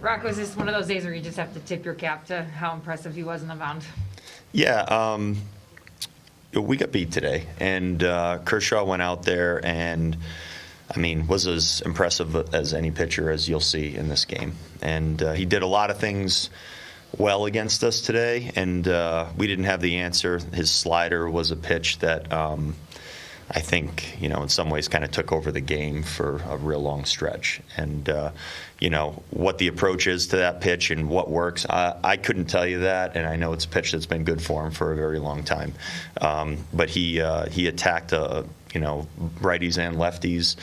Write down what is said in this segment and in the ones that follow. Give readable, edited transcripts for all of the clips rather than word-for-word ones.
Rocco, is this one of those days where you just have to tip your cap to how impressive he was on the mound? Yeah, we got beat today, and Kershaw went out there and, I mean, was as impressive as any pitcher as you'll see in this game. And he did a lot of things well against us today, and we didn't have the answer. His slider was a pitch that I think, in some ways kind of took over the game for a real long stretch. And, what the approach is to that pitch and what works, I couldn't tell you that, and I know it's a pitch that's been good for him for a very long time. But he attacked, righties and lefties.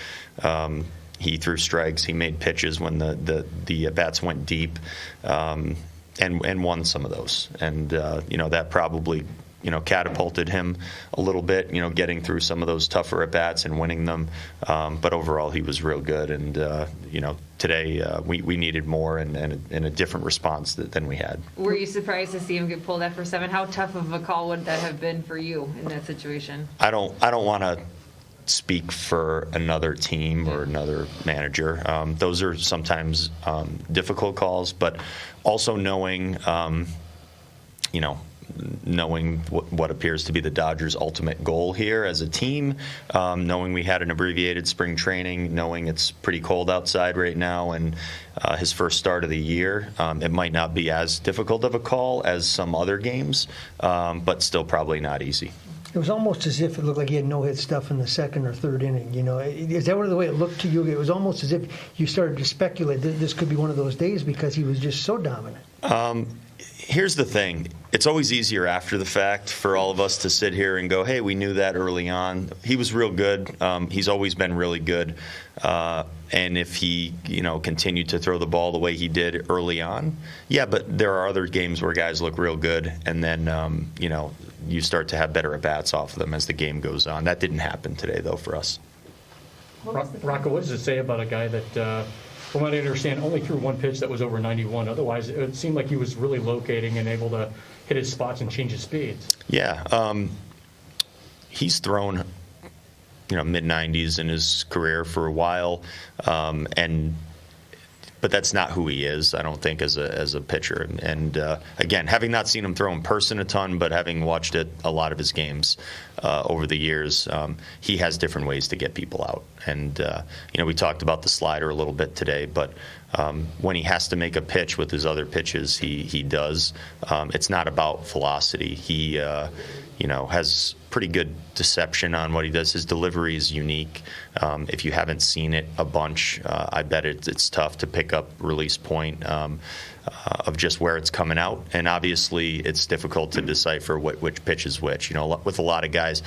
He threw strikes. He made pitches when the bats went deep, and won some of those. And, that probably catapulted him a little bit, getting through some of those tougher at-bats and winning them. But overall, he was real good. And, today we needed more and a different response than we had. Were you surprised to see him get pulled after 7? How tough of a call would that have been for you in that situation? I don't want to speak for another team or another manager. Those are sometimes difficult calls, but also knowing what appears to be the Dodgers' ultimate goal here as a team, knowing we had an abbreviated spring training, knowing it's pretty cold outside right now, and his first start of the year, it might not be as difficult of a call as some other games, but still probably not easy. It was almost as if it looked like he had no-hit stuff in the second or third inning. Is that the way it looked to you? It was almost as if you started to speculate that this could be one of those days because he was just so dominant. Here's the thing. It's always easier after the fact for all of us to sit here and go, hey, we knew that early on. He was real good. He's always been really good. And if he, continued to throw the ball the way he did early on, yeah, but there are other games where guys look real good, and then, you start to have better at-bats off of them as the game goes on. That didn't happen today, though, for us. Rocco, what does it say about a guy that, from what I understand, only threw one pitch that was over 91? Otherwise, it seemed like he was really locating and able to hit his spots and change his speeds. Yeah. He's thrown, mid-90s in his career for a while, but that's not who he is, I don't think, as a pitcher. And again, having not seen him throw in person a ton, but having watched a lot of his games over the years, he has different ways to get people out. And we talked about the slider a little bit today, but when he has to make a pitch with his other pitches, he does. It's not about velocity. He has pretty good deception on what he does. His delivery is unique. If you haven't seen it a bunch, I bet it's tough to pick up release point of just where it's coming out. And obviously, it's difficult to decipher which pitch is which. With a lot of guys,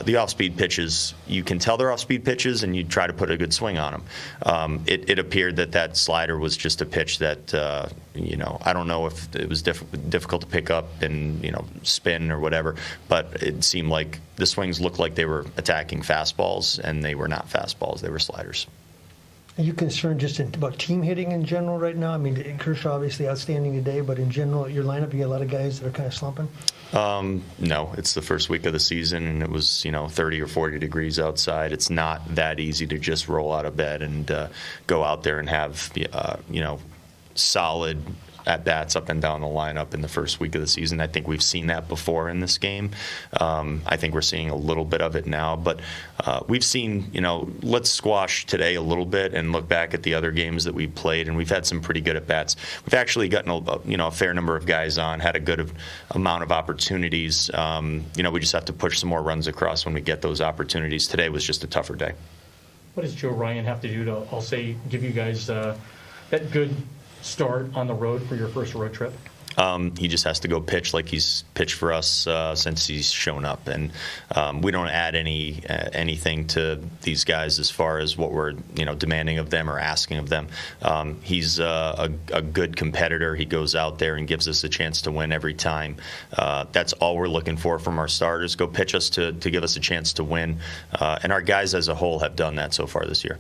the off-speed pitches, you can tell they're off-speed pitches, and you try to put a good swing on them. It appeared that slider was just a pitch that, I don't know if it was difficult to pick up and, spin or whatever, but it seemed like the swings looked like they were attacking fastballs, and they were not fastballs. They were sliders. Are you concerned just about team hitting in general right now? I mean, Kershaw obviously outstanding today, but in general, your lineup, you got a lot of guys that are kind of slumping? No, it's the first week of the season, and it was 30 or 40 degrees outside. It's not that easy to just roll out of bed and go out there and have solid at-bats up and down the lineup in the first week of the season. I think we've seen that before in this game. I think we're seeing a little bit of it now, but we've seen, let's squash today a little bit and look back at the other games that we played, and we've had some pretty good at-bats. We've actually gotten a fair number of guys on, had a good amount of opportunities. We just have to push some more runs across when we get those opportunities. Today was just a tougher day. What does Joe Ryan have to do to, I'll say, give you guys that good start on the road for your first road trip? He just has to go pitch like he's pitched for us since he's shown up, and we don't add anything to these guys as far as what we're demanding of them or asking of them. He's a good competitor. He goes out there and gives us a chance to win every time. That's all we're looking for from our starters. Go pitch us to give us a chance to win, and our guys as a whole have done that so far this year.